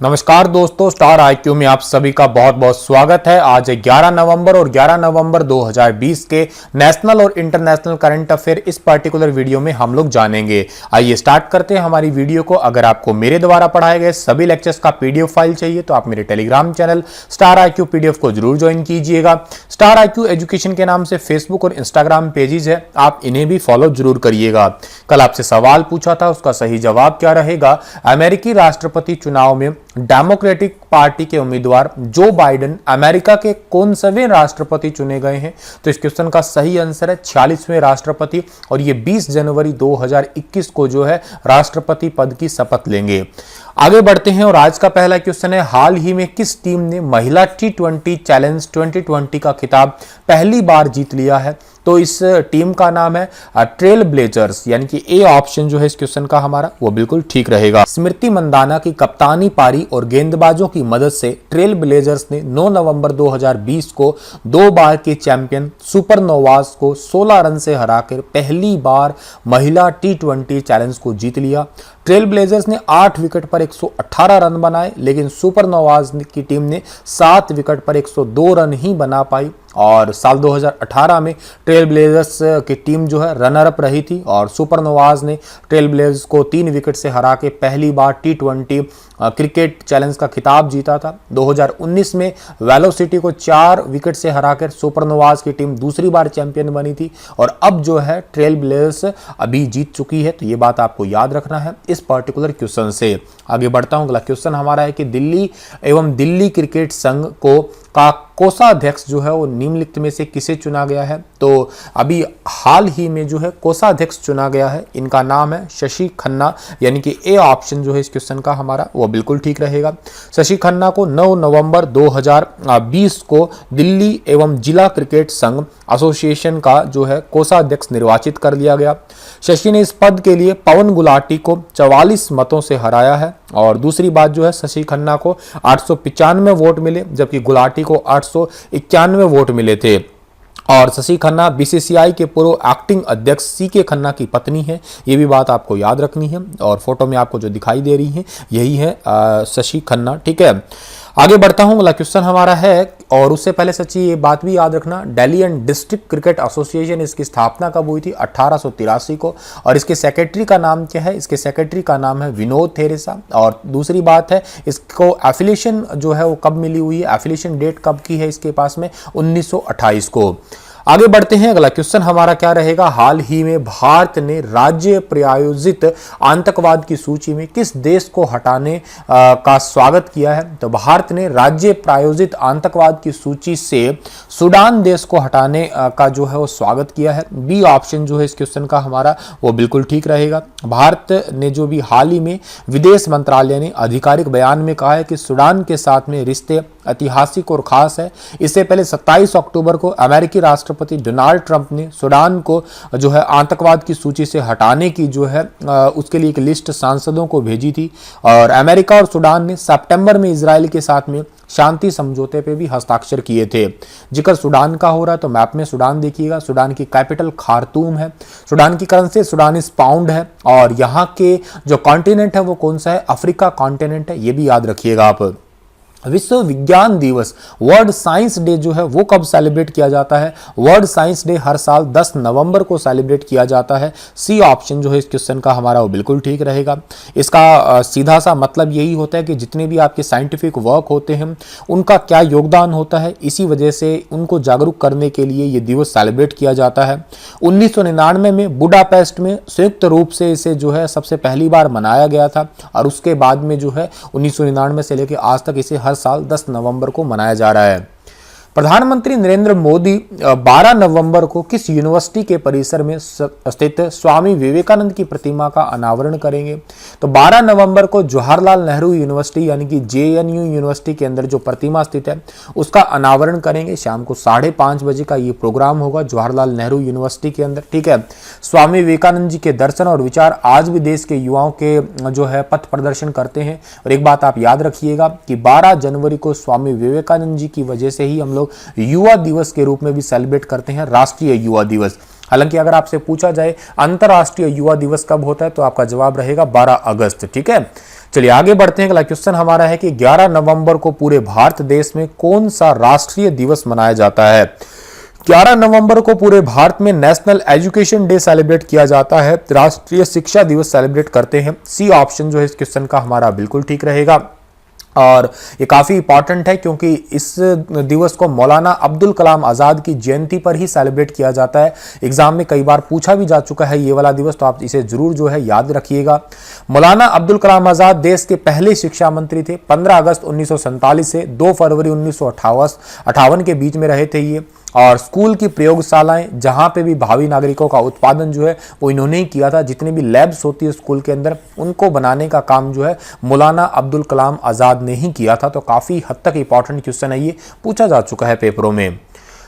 नमस्कार दोस्तों, star IQ में आप सभी का बहुत बहुत स्वागत है। आज 11 नवंबर और 11 नवंबर 2020 के नेशनल और इंटरनेशनल करंट अफेयर इस पर्टिकुलर वीडियो में हम लोग जानेंगे। आइए स्टार्ट करते हैं हमारी वीडियो को। अगर आपको मेरे द्वारा पढ़ाए गए सभी लेक्चर्स का पीडीएफ फाइल चाहिए तो आप मेरे Telegram channel star IQ PDF को जरूर ज्वाइन कीजिएगा। स्टार आईक्यू एजुकेशन के नाम से फेसबुक और इंस्टाग्राम पेजेस है, आप इन्हें भी फॉलो जरूर करिएगा। कल आपसे सवाल पूछा था, उसका सही जवाब क्या रहेगा? अमेरिकी राष्ट्रपति चुनाव में डेमोक्रेटिक पार्टी के उम्मीदवार जो बाइडेन अमेरिका के कौनसवें राष्ट्रपति चुने गए हैं? तो इस क्वेश्चन का सही आंसर है 46वें राष्ट्रपति, और ये 20 जनवरी 2021 को जो है राष्ट्रपति पद की शपथ लेंगे। आगे बढ़ते हैं और आज का पहला क्वेश्चन है, हाल ही में किस टीम ने महिला T20 चैलेंज 2020 का खिताब पहली बार जीत लिया है? तो इस टीम का नाम है ट्रेल ब्लेजर्स, यानी कि ए ऑप्शन जो है इस क्वेश्चन का हमारा वो बिल्कुल ठीक रहेगा। स्मृति मंदाना की कप्तानी पारी और गेंदबाजों की मदद से ट्रेल ब्लेजर्स ने 9 नवंबर 2020 को 2 बार के चैंपियन सुपरनोवाज को 16 रन से हराकर पहली बार महिला T20 चैलेंज को जीत लिया। ट्रेल ब्लेजर्स ने 8 विकेट पर 118 रन बनाए, लेकिन सुपरनोवाज की टीम ने 7 विकेट पर 102 रन ही बना पाई। और साल 2018 में ट्रेल ब्लेजर्स की टीम जो है रनर अप रही थी और सुपरनोवाज ने ट्रेल ब्लेजर्स को 3 विकेट से हरा के पहली बार T20 क्रिकेट चैलेंज का खिताब जीता था। 2019 में वेलोसिटी को 4 विकेट से हराकर सुपरनोवाज की टीम दूसरी बार चैंपियन बनी थी, और अब जो है ट्रेल ब्लेजर्स अभी जीत चुकी है। तो ये बात आपको याद रखना है इस पर्टिकुलर क्वेश्चन से। आगे बढ़ता हूं, अगला क्वेश्चन हमारा है कि दिल्ली एवं दिल्ली क्रिकेट संघ को का कोषाध्यक्ष जो है वो निम्नलिखित में से किसे चुना गया है? तो अभी हाल ही में जो है कोषाध्यक्ष चुना गया है, इनका नाम है शशि खन्ना, यानी कि ए ऑप्शन जो है इस क्वेश्चन का हमारा वो बिल्कुल ठीक रहेगा। शशि खन्ना को 9 नवंबर 2020 को दिल्ली एवं जिला क्रिकेट संघ एसोसिएशन का जो है कोषाध्यक्ष निर्वाचित कर लिया गया। शशि ने इस पद के लिए पवन गुलाटी को 44 मतों से हराया है, और दूसरी बात जो है शशि खन्ना को 895 वोट मिले, जबकि गुलाटी को 891 वोट मिले थे। और शशि खन्ना बीसीसीआई के पूर्व एक्टिंग अध्यक्ष सीके खन्ना की पत्नी है, ये भी बात आपको याद रखनी है। और फोटो में आपको जो दिखाई दे रही है यही है शशि खन्ना, ठीक है। आगे बढ़ता हूं, अगला क्वेश्चन हमारा है, और उससे पहले सच्ची ये बात भी याद रखना, Delhi and district cricket association, इसकी स्थापना कब हुई थी? 1883 को। और इसके सेक्रेटरी का नाम क्या है? इसके सेक्रेटरी का नाम है विनोद थेरेसा। और दूसरी बात है, इसको एफिलिएशन जो है वो कब मिली हुई है? एफिलिएशन डेट कब की है इसके पास में? 1928 को। आगे बढ़ते हैं, अगला क्वेश्चन हमारा क्या रहेगा? हाल ही में भारत ने राज्य प्रायोजित आतंकवाद की सूची में किस देश को हटाने का स्वागत किया है? तो भारत ने राज्य प्रायोजित आतंकवाद की सूची से सूडान देश को हटाने का जो है वो स्वागत किया है। बी ऑप्शन जो है इस क्वेश्चन का हमारा वो बिल्कुल ठीक रहेगा। भारत ने जो भी हाल ही में विदेश मंत्रालय ने आधिकारिक बयान में कहा है कि सूडान के साथ में रिश्ते ऐतिहासिक और खास है। इससे पहले 27 अक्टूबर को अमेरिकी राष्ट्रपति डोनाल्ड ट्रंप ने सूडान को जो है आतंकवाद की सूची से हटाने की जो है उसके लिए एक लिस्ट सांसदों को भेजी थी, और अमेरिका और सूडान ने सितंबर में इजराइल के साथ में शांति समझौते पे भी हस्ताक्षर किए थे। जिक्र सूडान का हो रहा है तो मैप में सूडान देखिएगा, सूडान की कैपिटल खार्तूम है, सूडान की करेंसी सूडानीज पाउंड है, और यहाँ के जो कॉन्टिनेंट है वो कौन सा है? अफ्रीका कॉन्टिनेंट है, ये भी याद रखिएगा आप। विश्व विज्ञान दिवस वर्ल्ड साइंस डे जो है वो कब सेलिब्रेट किया जाता है? वर्ल्ड साइंस डे हर साल 10 नवंबर को सेलिब्रेट किया जाता है। सी ऑप्शन जो है इस क्वेश्चन का हमारा वो बिल्कुल ठीक रहेगा। इसका सीधा सा मतलब यही होता है कि जितने भी आपके साइंटिफिक वर्क होते हैं उनका क्या योगदान होता है, इसी वजह से उनको जागरूक करने के लिए ये दिवस सेलिब्रेट किया जाता है। 1999 में बुडापेस्ट में संयुक्त रूप से इसे जो है सबसे पहली बार मनाया गया था, और उसके बाद में जो है 1999 से लेकर आज तक इसे हर साल 10 नवंबर को मनाया जा रहा है। प्रधानमंत्री नरेंद्र मोदी 12 नवंबर को किस यूनिवर्सिटी के परिसर में स्थित स्वामी विवेकानंद की प्रतिमा का अनावरण करेंगे? तो 12 नवंबर को जवाहरलाल नेहरू यूनिवर्सिटी यानी कि JNU यूनिवर्सिटी के अंदर जो प्रतिमा स्थित है उसका अनावरण करेंगे। शाम को 5:30 बजे का ये प्रोग्राम होगा जवाहरलाल नेहरू यूनिवर्सिटी के अंदर, ठीक है। स्वामी विवेकानंद जी के दर्शन और विचार आज भी देश के युवाओं के जो है पथ प्रदर्शन करते हैं। और एक बात आप याद रखिएगा कि 12 जनवरी को स्वामी विवेकानंद जी की वजह से ही हम लोग युवा दिवस के रूप में भी सेलिब्रेट करते हैं, राष्ट्रीय युवा दिवस। हालांकि अगर आपसे पूछा जाए अंतरराष्ट्रीय युवा दिवस कब होता है तो आपका जवाब रहेगा 12 अगस्त, ठीक है। चलिए आगे बढ़ते हैं। अगला क्वेश्चन हमारा है कि 11 नवंबर को पूरे भारत देश में कौन सा राष्ट्रीय दिवस मनाया जाता है। 11 नवंबर को पूरे भारत में नेशनल एजुकेशन डे सेलिब्रेट किया जाता है, राष्ट्रीय शिक्षा दिवस सेलिब्रेट करते हैं। सी ऑप्शन जो है इस क्वेश्चन का हमारा बिल्कुल ठीक रहेगा और ये काफ़ी इंपॉर्टेंट है क्योंकि इस दिवस को मौलाना अब्दुल कलाम आज़ाद की जयंती पर ही सेलिब्रेट किया जाता है। एग्जाम में कई बार पूछा भी जा चुका है ये वाला दिवस, तो आप इसे जरूर जो है याद रखिएगा। मौलाना अब्दुल कलाम आज़ाद देश के पहले शिक्षा मंत्री थे। 15 अगस्त 1947 से 2 फरवरी 1958 के बीच में रहे थे ये। और स्कूल की प्रयोगशालाएं जहां पे भी भावी नागरिकों का उत्पादन जो है वो इन्होंने ही किया था। जितनी भी लैब्स होती है स्कूल के अंदर उनको बनाने का काम जो है मौलाना अब्दुल कलाम आज़ाद ने ही किया था। तो काफ़ी हद तक इंपॉर्टेंट क्वेश्चन है, ये पूछा जा चुका है पेपरों में।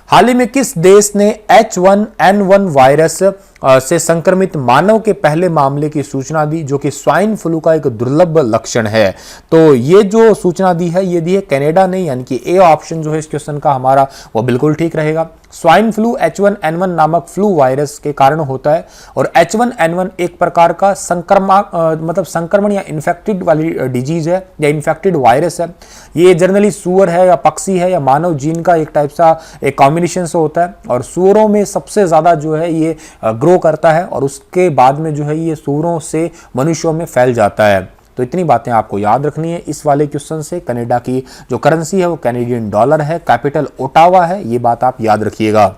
हाल ही में किस देश ने H1N1 वायरस से संक्रमित मानव के पहले मामले की सूचना दी, जो कि स्वाइन फ्लू का एक दुर्लभ लक्षण है। तो ये जो सूचना दी है ये दी है कनाडा ने, यानी कि ए ऑप्शन जो है इस क्वेश्चन का हमारा वो बिल्कुल ठीक रहेगा। स्वाइन फ्लू H1N1 नामक फ्लू वायरस के कारण होता है और H1N1 एक प्रकार का संक्रमण या इन्फेक्टेड वाली डिजीज है या इन्फेक्टेड वायरस है। ये जनरली सूअर है या पक्षी है या मानव जीन का एक टाइप सा एक कॉम्बिनेशन से होता है और सूअरों में सबसे ज्यादा जो है ये ग्रो करता है और उसके बाद में जो है ये सूअरों से मनुष्यों में फैल जाता है। तो इतनी बातें आपको याद रखनी है इस वाले क्वेश्चन से। कनाडा की जो करेंसी है वो कैनेडियन डॉलर है, कैपिटल ओटावा है, ये बात आप याद रखिएगा।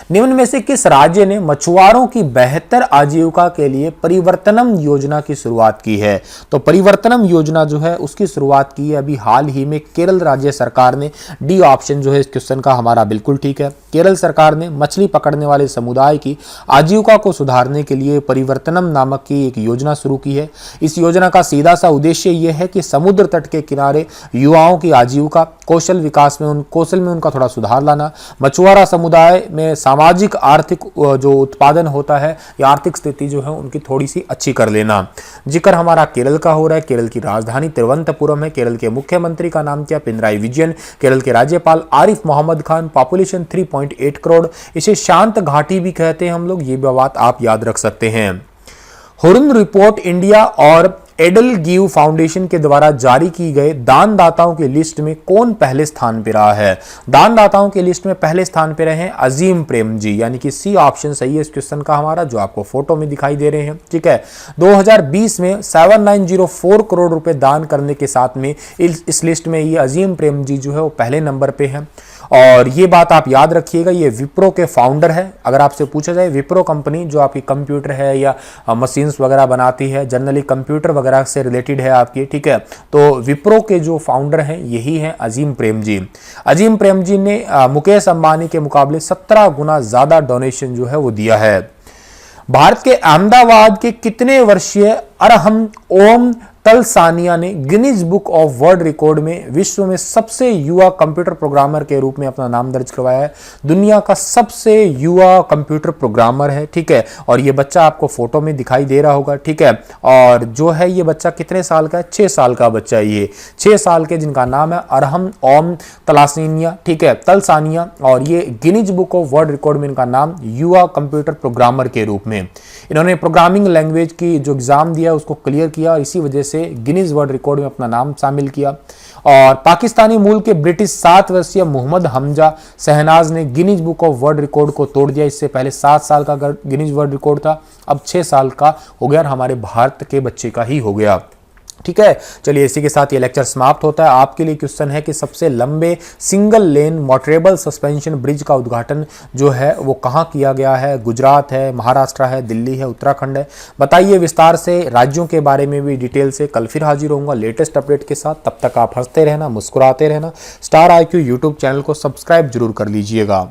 निम्न में से किस राज्य ने मछुआरों की बेहतर आजीविका के लिए परिवर्तनम योजना की शुरुआत की है। तो परिवर्तनम योजना जो है उसकी शुरुआत की है अभी हाल ही में केरल राज्य सरकार ने। डी ऑप्शन जो है इस क्वेश्चन का हमारा बिल्कुल ठीक है। केरल सरकार ने मछली पकड़ने वाले समुदाय की आजीविका को सुधारने के लिए परिवर्तनम नामक की एक योजना शुरू की है। इस योजना का सीधा सा उद्देश्य यह है कि समुद्र तट के किनारे युवाओं की आजीविका कौशल विकास में उनका थोड़ा सुधार लाना, मछुआरा समुदाय में सामाजिक आर्थिक जो उत्पादन होता है या आर्थिक स्थिति जो है उनकी थोड़ी सी अच्छी कर लेना। जिक्र हमारा केरल का हो रहा है। केरल की राजधानी तिरुवनंतपुरम है। केरल के मुख्यमंत्री का नाम क्या? पिनराई विजयन। केरल के राज्यपाल आरिफ मोहम्मद खान। पॉपुलेशन 3.8 करोड़। इसे शांत घाटी भी कहते हैं हम लोग, ये बात आप याद रख सकते हैं। हुरुन रिपोर्ट इंडिया और एडल गिव फाउंडेशन के द्वारा जारी की गए दानदाताओं की लिस्ट में कौन पहले स्थान पर रहा है। दानदाताओं की लिस्ट में पहले स्थान पर रहे हैं अजीम प्रेम जी, यानी कि सी ऑप्शन सही है इस क्वेश्चन का हमारा, जो आपको फोटो में दिखाई दे रहे हैं। ठीक है, 2020 में 7904 करोड़ रुपए दान करने के साथ में इस लिस्ट में ये अजीम प्रेम जी जो है वो पहले नंबर पे है। और ये बात आप याद रखिएगा, ये विप्रो के फाउंडर है। अगर आपसे पूछा जाए विप्रो कंपनी जो आपकी कंप्यूटर है या मशीन्स वगैरह बनाती है, जनरली कंप्यूटर वगैरह से रिलेटेड है आपकी, ठीक है, तो विप्रो के जो फाउंडर हैं यही हैं अजीम प्रेम जी। अजीम प्रेम जी ने मुकेश अंबानी के मुकाबले 17 गुना ज्यादा डोनेशन जो है वो दिया है। भारत के अहमदाबाद के कितने वर्षीय अरहम ओम तलसानिया ने Guinness book of world record में विश्व में सबसे युवा कंप्यूटर प्रोग्रामर के रूप में अपना नाम दर्ज करवाया है। दुनिया का सबसे युवा कंप्यूटर प्रोग्रामर है। ठीक है, और ये बच्चा आपको फोटो में दिखाई दे रहा होगा। ठीक है, और जो है ये बच्चा कितने साल का है? 6 साल का बच्चा है ये, 6 साल के, जिनका नाम है अरहम ओम तलासानिया। ठीक है, तलसानिया, और ये Guinness book of world record में इनका नाम युवा कंप्यूटर प्रोग्रामर के रूप में। इन्होंने प्रोग्रामिंग लैंग्वेज की जो एग्जाम दिया उसको क्लियर किया और इसी वजह से गिनीज वर्ल्ड रिकॉर्ड में अपना नाम शामिल किया। और पाकिस्तानी मूल के ब्रिटिश 7 वर्षीय मोहम्मद हमजा शहनाज ने Guinness book of world record को तोड़ दिया। इससे पहले 7 साल का गिनीज वर्ल्ड रिकॉर्ड था, अब 6 साल का हो गया और हमारे भारत के बच्चे का ही हो गया। ठीक है, चलिए इसी के साथ ये लेक्चर समाप्त होता है। आपके लिए क्वेश्चन है कि सबसे लंबे single lane motorable suspension bridge का उद्घाटन जो है वो कहाँ किया गया है? गुजरात है, महाराष्ट्र है, दिल्ली है, उत्तराखंड है? बताइए विस्तार से, राज्यों के बारे में भी डिटेल से। कल फिर हाजिर होऊंगा लेटेस्ट अपडेट के साथ। तब तक आप हंसते रहना, मुस्कुराते रहना। स्टार IQ यूट्यूब चैनल को सब्सक्राइब जरूर कर लीजिएगा।